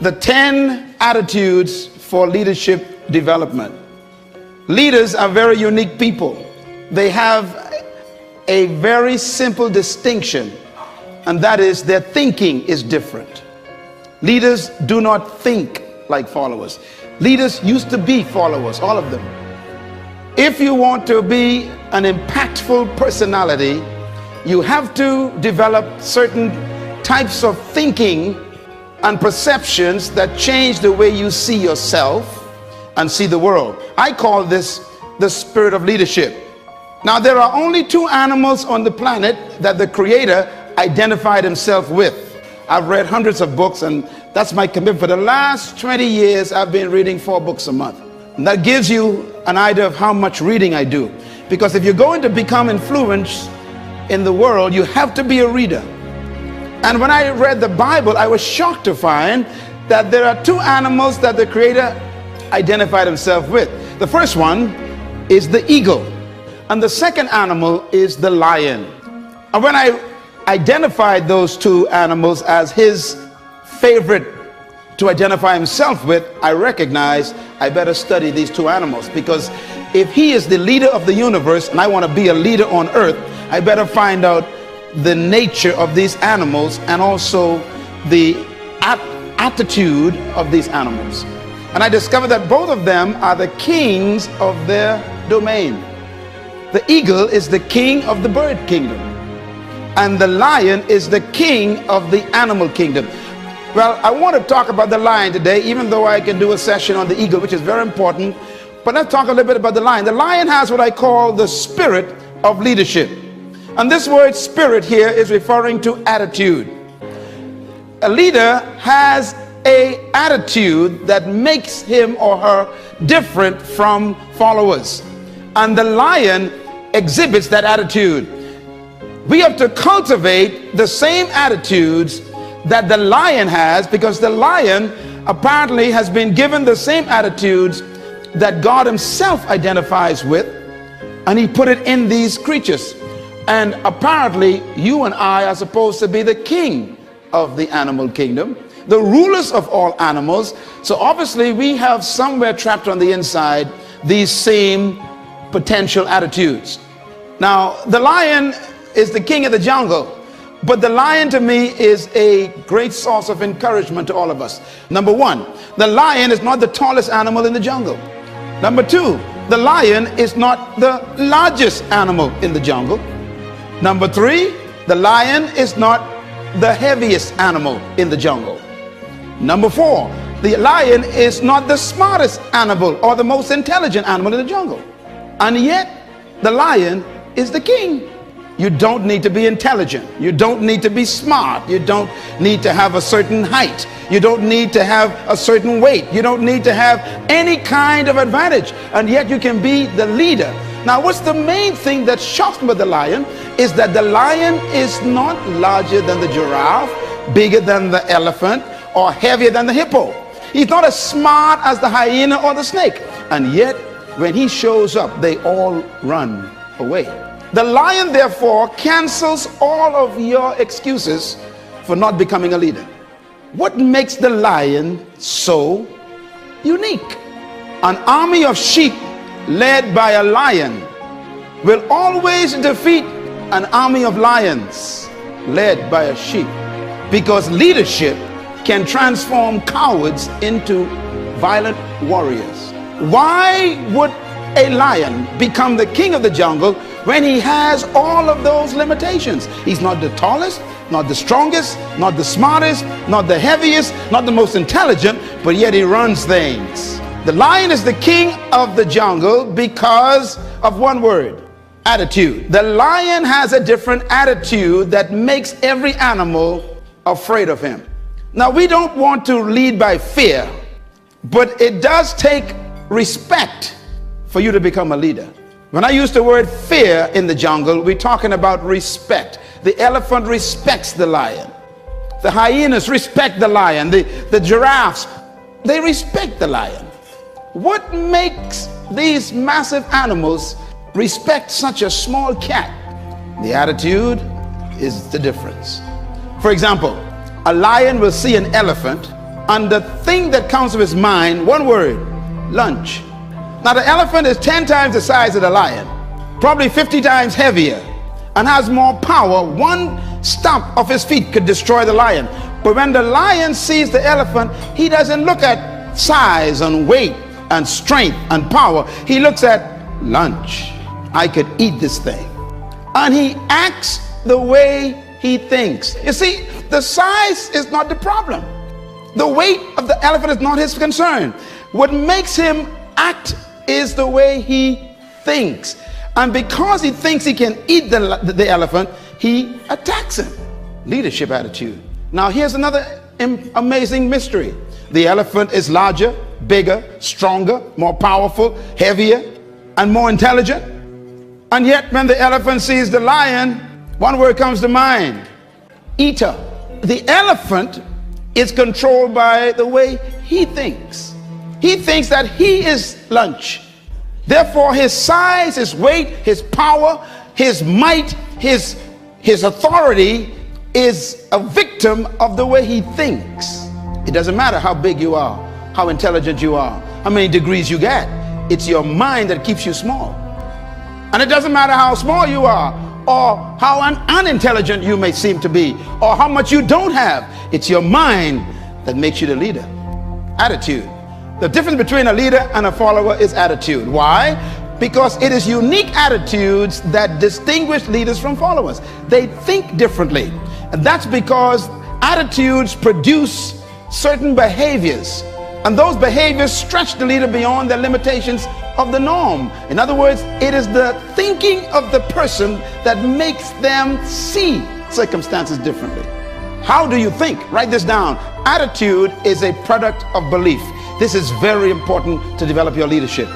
the 10 attitudes for leadership development. Leaders are very unique people. They have a very simple distinction, and that is their thinking is different. Leaders do not think like followers. Leaders used to be followers, all of them. If you want to be an impactful personality, you have to develop certain types of thinking and perceptions that change the way you see yourself and see the world. I call this the spirit of leadership. Now, there are only two animals on the planet that the Creator identified himself with. I've read hundreds of books, and that's my commitment. For the last 20 years, I've been reading 4 books a month. And that gives you an idea of how much reading I do. Because if you're going to become influenced in the world, you have to be a reader. And when I read the Bible, I was shocked to find that there are 2 animals that the Creator identified himself with. The first one is the eagle, and the second animal is the lion. And when I identified those 2 animals as his favorite to identify himself with, I recognized I better study these 2 animals, because if he is the leader of the universe and I want to be a leader on earth, I better find out the nature of these animals and also the attitude of these animals. And I discovered that both of them are the kings of their domain. The eagle is the king of the bird kingdom, and the lion is the king of the animal kingdom. Well, I want to talk about the lion today, even though I can do a session on the eagle, which is very important. But let's talk a little bit about the lion. The lion has what I call the spirit of leadership. And this word spirit here is referring to attitude. A leader has an attitude that makes him or her different from followers. And the lion exhibits that attitude. We have to cultivate the same attitudes that the lion has, because the lion apparently has been given the same attitudes that God himself identifies with, and he put it in these creatures. And apparently you and I are supposed to be the king of the animal kingdom, the rulers of all animals. So obviously we have somewhere trapped on the inside these same potential attitudes. Now, the lion is the king of the jungle, but the lion to me is a great source of encouragement to all of us. Number 1, the lion is not the tallest animal in the jungle. Number 2, the lion is not the largest animal in the jungle. Number 3, the lion is not the heaviest animal in the jungle. Number 4, the lion is not the smartest animal or the most intelligent animal in the jungle. And yet, the lion is the king. You don't need to be intelligent. You don't need to be smart. You don't need to have a certain height. You don't need to have a certain weight. You don't need to have any kind of advantage. And yet you can be the leader. Now, what's the main thing that shocks me about the lion is that the lion is not larger than the giraffe, bigger than the elephant, or heavier than the hippo. He's not as smart as the hyena or the snake. And yet, when he shows up, they all run away. The lion, therefore, cancels all of your excuses for not becoming a leader. What makes the lion so unique? An army of sheep led by a lion will always defeat an army of lions led by a sheep, because leadership can transform cowards into violent warriors. Why would a lion become the king of the jungle when he has all of those limitations? He's not the tallest, not the strongest, not the smartest, not the heaviest, not the most intelligent, but yet he runs things. The lion is the king of the jungle because of one word: attitude. The lion has a different attitude that makes every animal afraid of him. Now, we don't want to lead by fear, but it does take respect for you to become a leader. When I use the word fear in the jungle, we're talking about respect. The elephant respects the lion. The hyenas respect the lion. The giraffes, they respect the lion. What makes these massive animals respect such a small cat? The attitude is the difference. For example, a lion will see an elephant And the thing that comes to his mind, one word: lunch. Now the elephant is 10 times the size of the lion, probably 50 times heavier, and has more power. One stomp of his feet could destroy the lion. But when the lion sees the elephant, he doesn't look at size and weight and strength and power. He looks at lunch. I could eat this thing. And he acts the way he thinks. You see, the size is not the problem. The weight of the elephant is not his concern. What makes him act is the way he thinks. And because he thinks he can eat the elephant, he attacks him. Leadership attitude. Now here's another amazing mystery. The elephant is larger, bigger, stronger, more powerful, heavier, and more intelligent. And yet when the elephant sees the lion, one word comes to mind: eater. The elephant is controlled by the way he thinks. He thinks that he is lunch. Therefore his size, his weight, his power, his might, his authority is a victim of the way he thinks. It doesn't matter how big you are, how intelligent you are, how many degrees you get. It's your mind that keeps you small. And it doesn't matter how small you are, or how unintelligent you may seem to be, or how much you don't have. It's your mind that makes you the leader. Attitude. The difference between a leader and a follower is attitude. Why? Because it is unique attitudes that distinguish leaders from followers. They think differently. And that's because attitudes produce certain behaviors. And those behaviors stretch the leader beyond the limitations of the norm. In other words, it is the thinking of the person that makes them see circumstances differently. How do you think? Write this down. Attitude is a product of belief. This is very important to develop your leadership.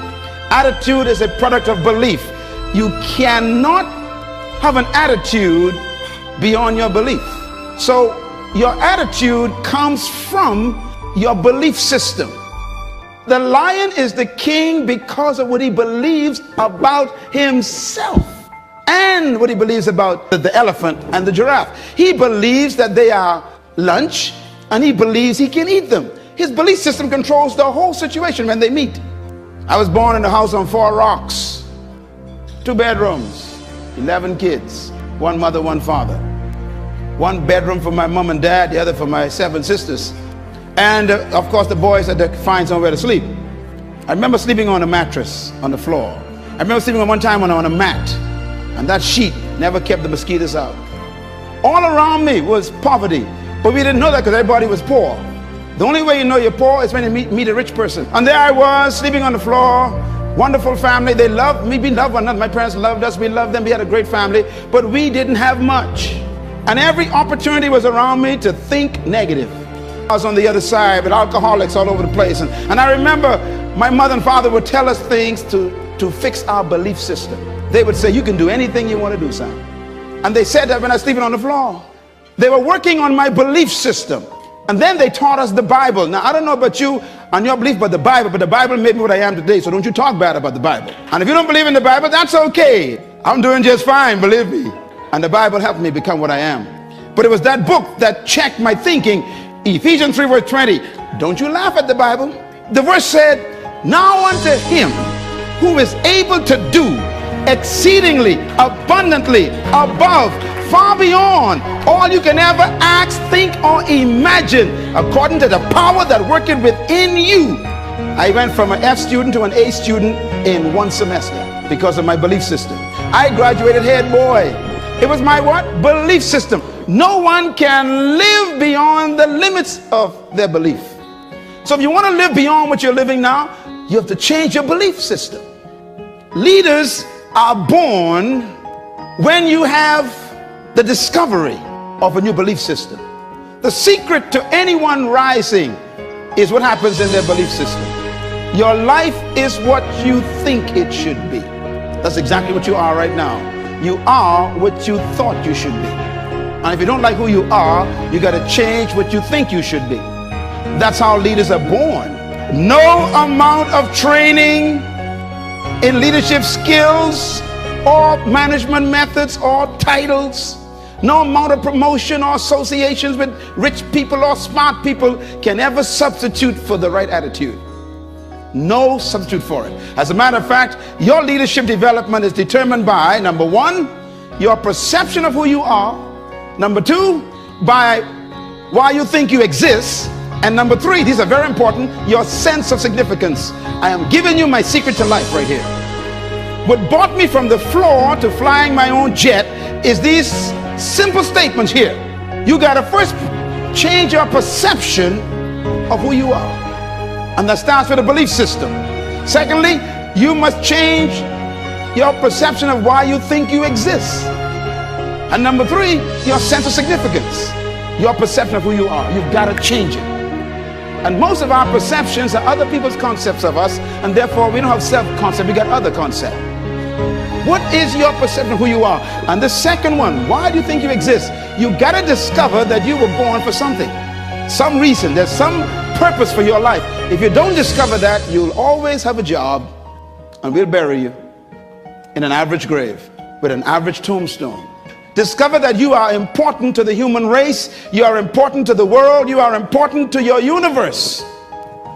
Attitude is a product of belief. You cannot have an attitude beyond your belief. So your attitude comes from your belief system. The lion is the king because of what he believes about himself and what he believes about the elephant and the giraffe. He believes that they are lunch, and he believes he can eat them. His belief system controls the whole situation when they meet. I was born in a house on 4 rocks, 2 bedrooms, 11 kids, 1 mother, 1 father. 1 bedroom for my mom and dad, the other for my 7 sisters. And of course the boys had to find somewhere to sleep. I remember sleeping on a mattress on the floor. I remember sleeping one time on a mat, and that sheet never kept the mosquitoes out. All around me was poverty, but we didn't know that because everybody was poor. The only way you know you're poor is when you meet a rich person. And there I was sleeping on the floor. Wonderful family. They loved me. We loved one another. My parents loved us. We loved them. We had a great family, but we didn't have much. And every opportunity was around me to think negative. I was on the other side with alcoholics all over the place. And I remember my mother and father would tell us things to fix our belief system. They would say, you can do anything you want to do, son. And they said that when I was sleeping on the floor. They were working on my belief system. And then they taught us the Bible. Now, I don't know about you and your belief about the Bible made me what I am today. So don't you talk bad about the Bible. And if you don't believe in the Bible, that's okay. I'm doing just fine, believe me. And the Bible helped me become what I am. But it was that book that checked my thinking. Ephesians 3 verse 20. Don't you laugh at the Bible. The verse said, now unto him who is able to do exceedingly abundantly above, far beyond all you can ever ask, think, or imagine, according to the power that worketh within you. I went from an F student to an A student in 1 semester because of my belief system. I graduated head boy. It was my what? Belief system. No one can live beyond the limits of their belief. So if you want to live beyond what you're living now, you have to change your belief system. Leaders are born when you have the discovery of a new belief system. The secret to anyone rising is what happens in their belief system. Your life is what you think it should be. That's exactly what you are right now. You are what you thought you should be. And if you don't like who you are, you got to change what you think you should be. That's how leaders are born. No amount of training in leadership skills or management methods or titles, No amount of promotion or associations with rich people or smart people can ever substitute for the right attitude. No substitute for it. As a matter of fact, your leadership development is determined by, number one, your perception of who you are. Number two, by why you think you exist. And number three, these are very important, your sense of significance. I am giving you my secret to life right here. What brought me from the floor to flying my own jet is these simple statements here. You got to first change your perception of who you are. And that starts with a belief system. Secondly, you must change your perception of why you think you exist. And number three, your sense of significance. Your perception of who you are. You've got to change it. And most of our perceptions are other people's concepts of us, and therefore we don't have self-concept, we got other concept. What is your perception of who you are? And the second one, why do you think you exist? You got to discover that you were born for something, some reason. There's some purpose for your life. If you don't discover that, you'll always have a job, and we'll bury you in an average grave with an average tombstone. Discover that you are important to the human race. You are important to the world. You are important to your universe.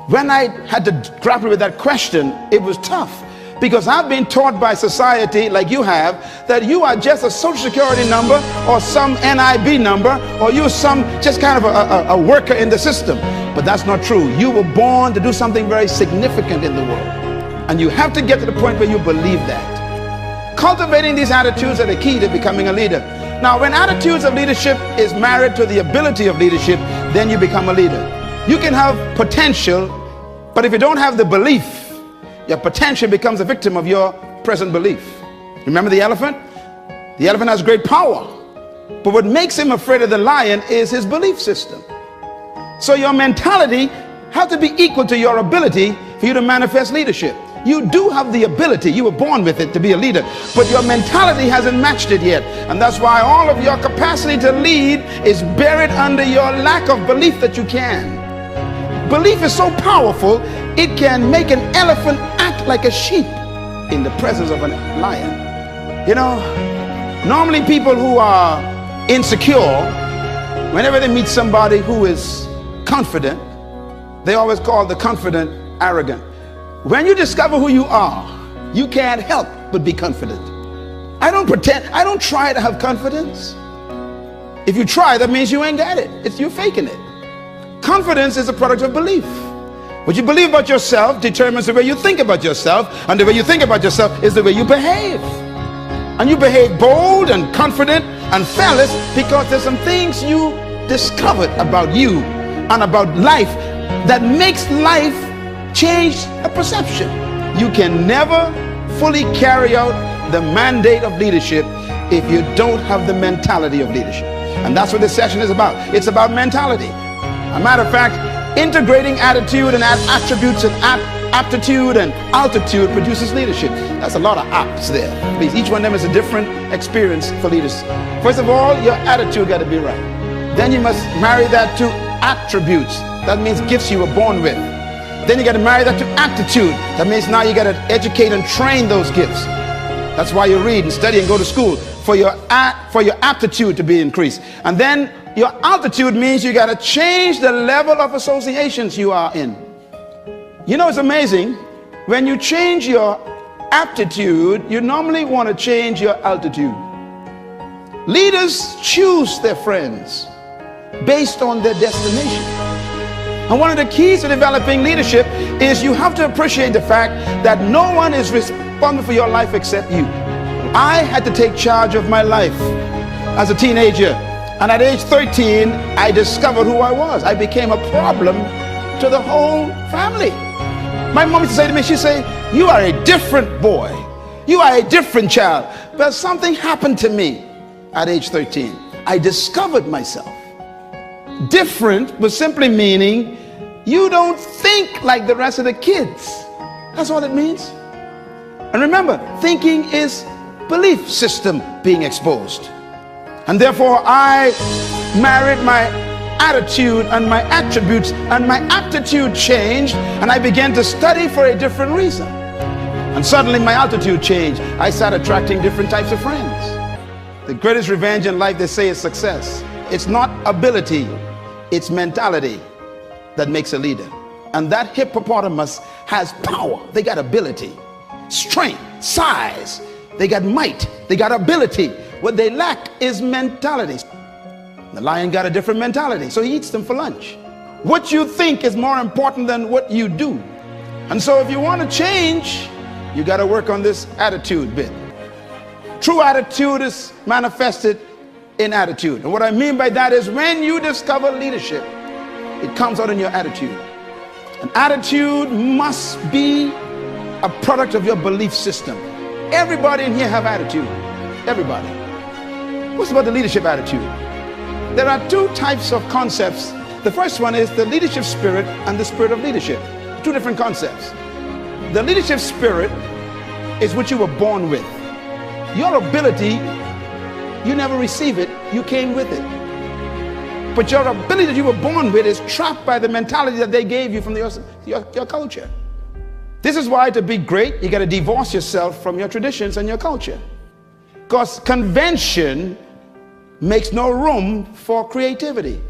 When I had to grapple with that question, it was tough, because I've been taught by society, like you have, that you are just a social security number or some NIB number, or you're some just kind of a worker in the system. But that's not true. You were born to do something very significant in the world, and you have to get to the point where you believe that. Cultivating these attitudes are the key to becoming a leader. Now, when attitudes of leadership is married to the ability of leadership, then you become a leader. You can have potential, but if you don't have the belief, your potential becomes a victim of your present belief. Remember the elephant? The elephant has great power, but what makes him afraid of the lion is his belief system. So your mentality has to be equal to your ability for you to manifest leadership. You do have the ability, you were born with it, to be a leader, but your mentality hasn't matched it yet. And that's why all of your capacity to lead is buried under your lack of belief that you can. Belief is so powerful, it can make an elephant act like a sheep in the presence of a lion. You know, normally people who are insecure, whenever they meet somebody who is confident, they always call the confident arrogant. When you discover who you are, you can't help but be confident. I don't pretend, I don't try to have confidence. If you try, that means you ain't got it. You're faking it. Confidence is a product of belief. What you believe about yourself determines the way you think about yourself, and the way you think about yourself is the way you behave. And you behave bold and confident and fearless because there's some things you discovered about you and about life that makes life change a perception. You can never fully carry out the mandate of leadership if you don't have the mentality of leadership. And that's what this session is about. It's about mentality. As a matter of fact, integrating attitude and attributes and aptitude and altitude produces leadership. That's a lot of apps there. Please, each one of them is a different experience for leaders. First of all, your attitude got to be right. Then you must marry that to attributes. That means gifts you were born with. Then you got to marry that to aptitude. That means now you got to educate and train those gifts. That's why you read and study and go to school, for your aptitude to be increased. And then your altitude means you got to change the level of associations you are in. You know, it's amazing. When you change your aptitude, you normally want to change your altitude. Leaders choose their friends based on their destination. And one of the keys to developing leadership is you have to appreciate the fact that no one is responsible for your life except you. I had to take charge of my life as a teenager. And at age 13, I discovered who I was. I became a problem to the whole family. My mom used to say to me, she'd say, "You are a different boy. You are a different child." But something happened to me at age 13. I discovered myself. Different was simply meaning you don't think like the rest of the kids. That's all it means. And remember, thinking is belief system being exposed. And therefore I married my attitude and my attributes, and my aptitude changed, and I began to study for a different reason. And suddenly my altitude changed. I started attracting different types of friends. The greatest revenge in life, they say, is success. It's not ability, it's mentality that makes a leader. And that hippopotamus has power. They got ability, strength, size. They got might, they got ability. What they lack is mentality. The lion got a different mentality, so he eats them for lunch. What you think is more important than what you do. And so if you want to change, you got to work on this attitude bit. True attitude is manifested in attitude. And what I mean by that is when you discover leadership, it comes out in your attitude. An attitude must be a product of your belief system. Everybody in here have attitude. Everybody. What's about the leadership attitude? There are two types of concepts. The first one is the leadership spirit and the spirit of leadership. Two different concepts. The leadership spirit is what you were born with. Your ability, you never receive it, you came with it. But your ability that you were born with is trapped by the mentality that they gave you from your culture. This is why to be great, you got to divorce yourself from your traditions and your culture. Because convention makes no room for creativity.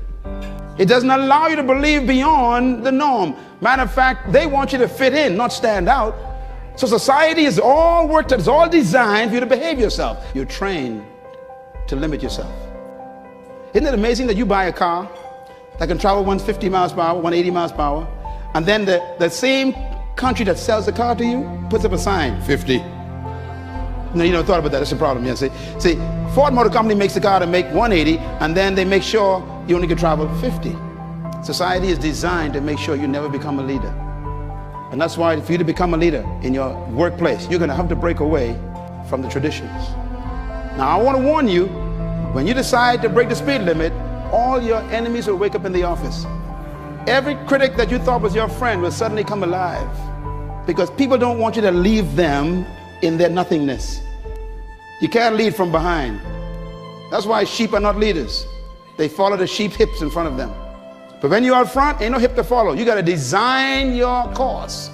It doesn't allow you to believe beyond the norm. Matter of fact, they want you to fit in, not stand out. So society is all worked out, it's all designed for you to behave yourself. You're trained to limit yourself. Isn't it amazing that you buy a car that can travel 150 miles per hour, 180 miles per hour, and then the same country that sells the car to you puts up a sign, 50. No, you never thought about that. That's a problem. Yeah, see, Ford Motor Company makes the car to make 180, and then they make sure you only can travel 50. Society is designed to make sure you never become a leader. And that's why for you to become a leader in your workplace, you're going to have to break away from the traditions. Now, I want to warn you, when you decide to break the speed limit, all your enemies will wake up in the office. Every critic that you thought was your friend will suddenly come alive, because people don't want you to leave them in their nothingness. You can't lead from behind. That's why sheep are not leaders. They follow the sheep hips in front of them. But when you're out front, ain't no hip to follow. You got to design your course.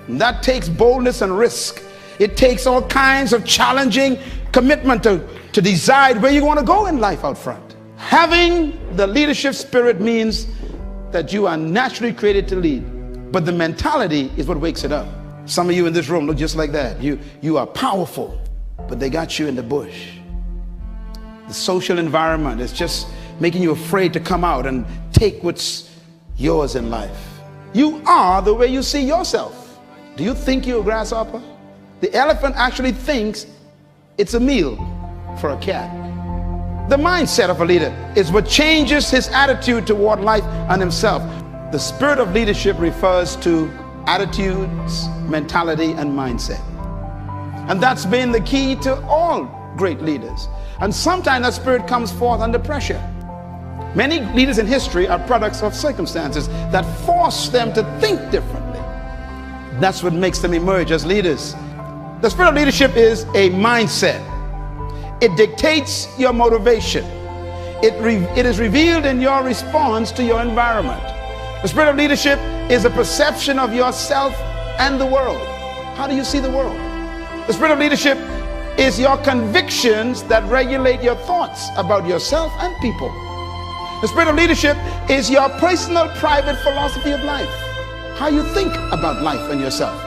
And that takes boldness and risk. It takes all kinds of challenging commitment to decide where you want to go in life out front. Having the leadership spirit means that you are naturally created to lead. But the mentality is what wakes it up. Some of you in this room look just like that. You are powerful, but they got you in the bush. The social environment is just making you afraid to come out and take what's yours in life. You are the way you see yourself. Do you think you're a grasshopper? The elephant actually thinks it's a meal for a cat. The mindset of a leader is what changes his attitude toward life and himself. The spirit of leadership refers to attitudes, mentality, and mindset. And that's been the key to all great leaders. And sometimes that spirit comes forth under pressure. Many leaders in history are products of circumstances that force them to think differently. That's what makes them emerge as leaders. The spirit of leadership is a mindset. It dictates your motivation. It is revealed in your response to your environment. The spirit of leadership is a perception of yourself and the world. How do you see the world? The spirit of leadership is your convictions that regulate your thoughts about yourself and people. The spirit of leadership is your personal, private philosophy of life. How you think about life and yourself.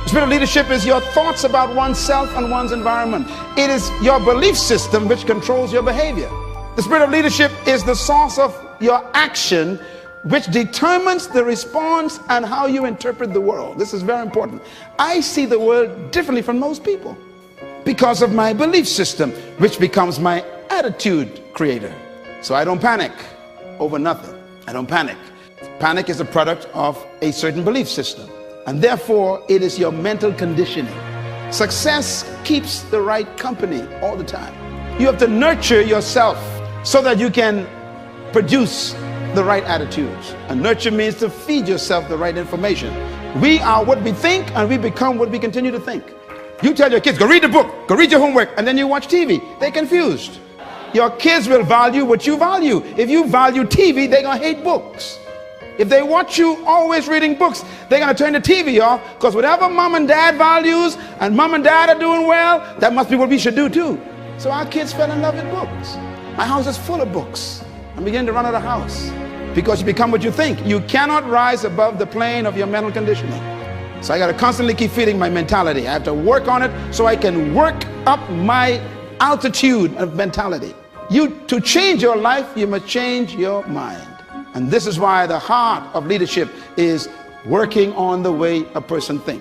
The spirit of leadership is your thoughts about oneself and one's environment. It is your belief system which controls your behavior. The spirit of leadership is the source of your action, which determines the response and how you interpret the world. This is very important. I see the world differently from most people because of my belief system, which becomes my attitude creator. So I don't panic over nothing. I don't panic. Panic is a product of a certain belief system, and therefore it is your mental conditioning. Success keeps the right company all the time. You have to nurture yourself so that you can produce the right attitudes. And nurture means to feed yourself the right information. We are what we think, and we become what we continue to think. You tell your kids, go read the book, go read your homework, and then you watch TV. They're confused. Your kids will value what you value. If you value TV, they're going to hate books. If they watch you always reading books, they're going to turn the TV off, because whatever mom and dad values and mom and dad are doing well, that must be what we should do too. So our kids fell in love with books. My house is full of books. I began to run out of the house because you become what you think. You cannot rise above the plane of your mental conditioning. So I got to constantly keep feeding my mentality. I have to work on it so I can work up my altitude of mentality. To change your life, you must change your mind. And this is why the heart of leadership is working on the way a person thinks.